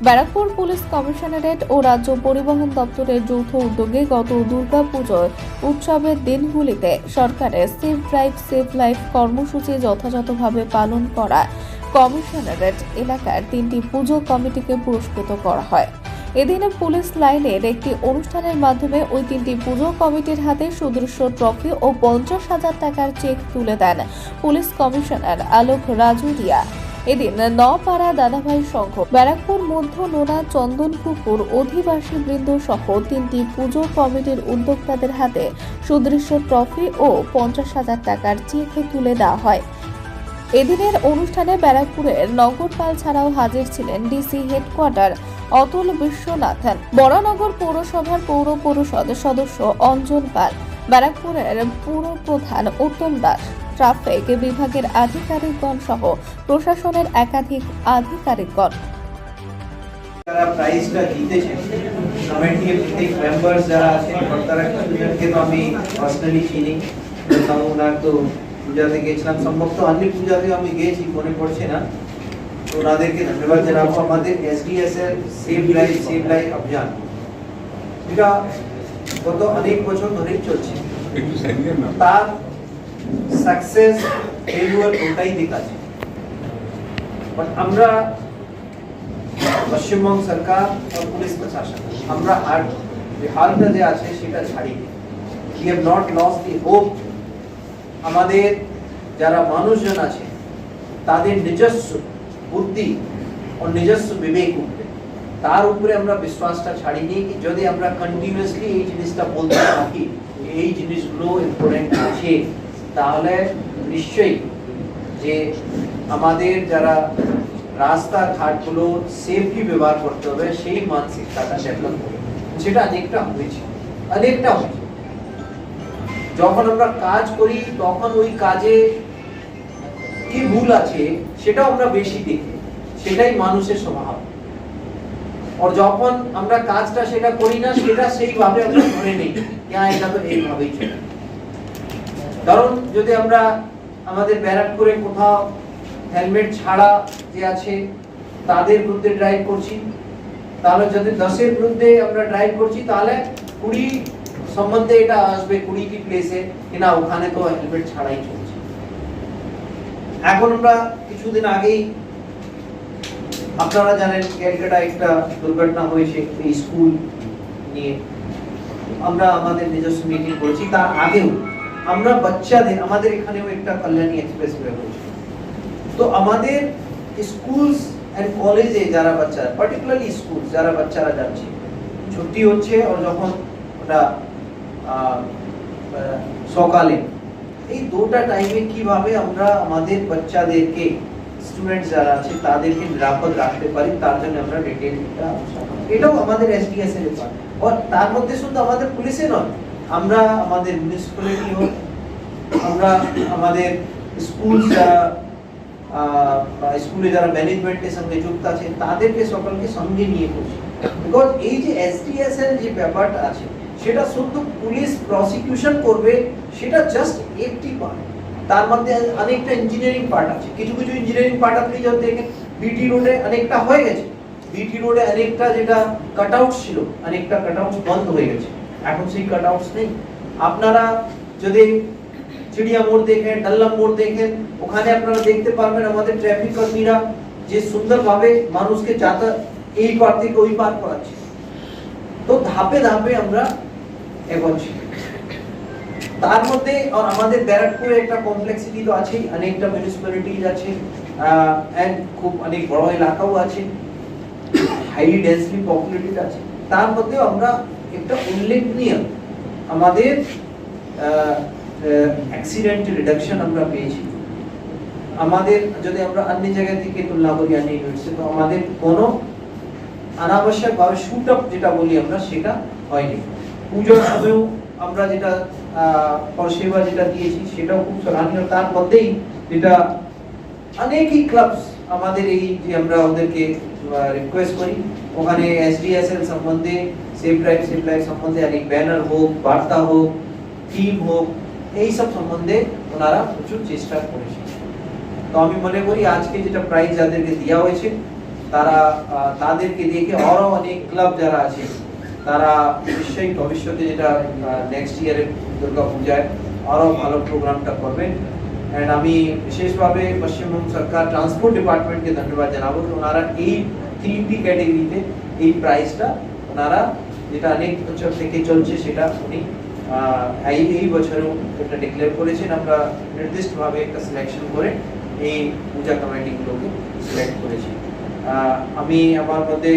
Barrackpore police commissionerate ও রাজ্য পরিবহন দপ্তরের যৌথ উদ্যোগে গত দুর্গাপুজোর উৎসবের দিনগুলিতে সরকারের সেফ ড্রাইভ সেভ লাইফ কর্মসূচি যথাযথভাবে পালন করায় কমিশনারেট এলাকার 3টি পুজো কমিটিকে পুরস্কৃত করা হয়। এদিনে পুলিশ লাইনের একটি অনুষ্ঠানের মাধ্যমে ওই 3টি পুজো কমিটির হাতে সুদৃশ্য ট্রফি ও 50,000 টাকার চেক তুলে দেন পুলিশ কমিশনার আলোক রাজুরিয়া। এদিন নপাড়া দাদাভাই সংঘ, ব্যারাকপুর মধ্য নোনা, চন্দনপুকুর অধিবাসী বৃন্দ সহ 3টি পুজো কমিটির উদ্যোক্তাদের হাতে সুদৃশ্য ট্রফি ও 50,000 টাকার চেক তুলে দেওয়া হয়। এদিনের অনুষ্ঠানে ব্যারাকপুরের নগরপাল ছাড়াও হাজির ছিলেন ডিসি হেডকোয়ার্টার অতুল বিশ্বনাথন, বরানগর পৌরসভার পৌর পরিষদ সদস্য অঞ্জন পাল, ব্যারাকপুরের পুর প্রধান উত্তম দাস, ট্রাফিক বিভাগের আধিকারিকগণ সহ প্রশাসনের একাধিক আধিকারিকগণ। যারা প্রাইজটা জিতেছেন কমিটির প্রত্যেক মেম্বার্স যারা আছেন তারা কিছুজনকে তো আমি পার্সোনালি চিনি, ওনার তো পূজাতে গেছিলাম, সম্ভবত অন্য পূজাতে আমি গেছি, মনে পড়ছে না। তো ওনাদেরকে ধন্যবাদ জানাবো। আমাদের এসডিএস এর সেভ লাইফ অভিযান এটা গত অনেক বছর ধরেই চলছে, তার সাকসেস ফেলিওর ওটাই দেখাচ্ছে। বাট আমরা পশ্চিমবঙ্গ সরকার ও পুলিশ প্রশাসন আমরা আর হালটা যে আছে সেটা ছাড়িনি। We have not lost the hope. আমাদের যারা মানুষজন আছে তাদের নিজস্ব বুদ্ধি ও নিজস্ব বিবেক উপরে, তার উপরে আমরা বিশ্বাসটা ছাড়িনি। কি যদি আমরা কন্টিনিউয়াসলি এই জিনিসটা বলতে থাকি এই জিনিসগুলো ইম্পর্টেন্ট আছে, তাহলে নিশ্চয়ই যে আমাদের যারা রাস্তাঘাটগুলো সেফলি ব্যবহার করতে হবে সেই মানসিকতাটা ডেভেলপ করবে। সেটা অনেকটা হয়েছে। যখন আমরা কাজ করি তখন ওই কাজে কি ভুল আছে সেটাও আমরা বেশি দেখি, সেটাই মানুষের স্বভাব। আর যখন আমরা কাজটা সেটা করি না সেটা সেইভাবে আমরা ধরে নেই, হ্যাঁ এটা তো এইভাবেই চলে। কারণ যদি আমরা আমাদের ব্যারাকপুরে কোথাও হেলমেট ছাড়া যে আছে তাদের বিরুদ্ধে ড্রাইভ করছি, তাহলে যদি 10-এর বিরুদ্ধে আমরা ড্রাইভ করছি তাহলে 20 সম্বন্ধে এটা আসবে 20টি প্লেসে কিনা ওখানে তো হেলমেট ছাড়াই চলছে। এখন আমরা কিছুদিন আগেই আপনারা জানেন ক্যালকাটা একটা দুর্ঘটনা হয়েছে এই স্কুল নিয়ে, আমরা আমাদের নিজস্ব মিটিং করেছি। তার আগেও আমরা বাচ্চাদের, আমাদের এখানেও একটা কল্যাণী এক্সপ্রেসওয়ে হয়েছে, তো আমাদের স্কুলস এন্ড কলেজে যারা বাচ্চারা, পার্টিকুলারলি স্কুল যারা বাচ্চারা যাচ্ছে, ছুটি হচ্ছে আর যখন ওটা সকালে এই দুটা টাইমে কিভাবে আমরা আমাদের বাচ্চাদেরকে, স্টুডেন্টস যারা আছে তাদেরকে নিরাপদ রাখতে পারি তার জন্য আমরা ডিটেইল এটাও আমাদের এসডিএস এর ব্যাপার। আর তার মধ্যে শুধু আমাদের পুলিশে নয়, আমরা আমাদের মিউনিসিপ্যালিটি হোক, আমরা আমাদের স্কুল যারা স্কুলে যারা ম্যানেজমেন্টের সঙ্গে যুক্ত আছে তাদেরকে সকলকে সঙ্গে নিয়ে করছি। বিকজ এই যে এসডিএস এর যে ব্যাপারটা আছে সেটা শুধু পুলিশ প্রসিকিউশন করবে সেটা জাস্ট একটি পার্ট, তার মধ্যে অনেকটা ইঞ্জিনিয়ারিং পার্ট আছে। কিছু কিছু ইঞ্জিনিয়ারিং পার্ট আপনি যদি দেখেন বিটি রোডে অনেকটা হয়ে গেছে, বিটি রোডে অনেকটা যেটা কাটআউট ছিল অনেকটা কাটআউট বন্ধ হয়ে গেছে, এখন সেই কাটআউটস নেই। আপনারা যদি চিড়িয়া মোড় দেখেন, ডাল্লাম মোড় দেখেন, ওখানে আপনারা দেখতে পারবেন আমাদের ট্রাফিক কর্মীরা যে সুন্দরভাবে মানুষকে যাতায়াত এই পার থেকে ওই পার করাচ্ছে। তো ধাপে ধাপে আমরা এগোচ্ছি। তার মধ্যে আর আমাদের ব্যারাকপুরে একটা কমপ্লেক্সিটি তো আছেই, অনেকটা মিউনিসিপ্যালিটিজ আছে এন্ড খুব অনেক বড় এলাকাও আছে, হাইলি ডেন্সলি পপুলেটেড আছে। তার মধ্যে আমরা একটা উল্লেখনীয় আমাদের অ্যাক্সিডেন্ট রিডাকশন আমরা পেয়েছি। আমাদের যদি আমরা অন্য জায়গা থেকে তুলনা করি, অন্য ইউনিটসে, তো আমাদের কোনো অনাবশ্যকভাবে শুট আপ যেটা বলি আমরা সেটা হয়নি। পুজোর সময়ও আমরা যেটা পরিষেবা যেটা দিয়েছি সেটাও খুব সরাহনীয়। তার মধ্যেই যেটা অনেকই ক্লাবস আমাদের এই যে আমরা ওদেরকে রিকোয়েস্ট করি ওখানে এসডিএস এর সম্বন্ধে, সেভ লাইফ সম্বন্ধে অনেক ব্যানার হোক, বার্তা হোক, টিম হোক, এই সব সম্বন্ধে ওনারা প্রচুর চেষ্টা করেছে। তো আমি মনে করি আজকে যেটা প্রাইজ যাদেরকে দেওয়া হয়েছে তারা তাদেরকে দেখে আরও অনেক ক্লাব যারা আছে তারা নিশ্চয়ই ভবিষ্যতে যেটা নেক্সট ইয়ারের দুর্গা পূজায় আরও ভালো প্রোগ্রামটা করবেন। অ্যান্ড আমি বিশেষভাবে পশ্চিমবঙ্গ সরকার ট্রান্সপোর্ট ডিপার্টমেন্টকে ধন্যবাদ জানাবো যে ওনারা এই 3টি ক্যাটেগরিতে এই প্রাইসটা ওনারা যেটা অনেক বছর থেকে চলছে সেটা উনি এই বছরেও এটা ডিক্লেয়ার করেছেন। আমরা নির্দিষ্টভাবে একটা সিলেকশন করে এই পূজা কমিটিগুলোকে সিলেক্ট করেছি। আমি আমার মধ্যে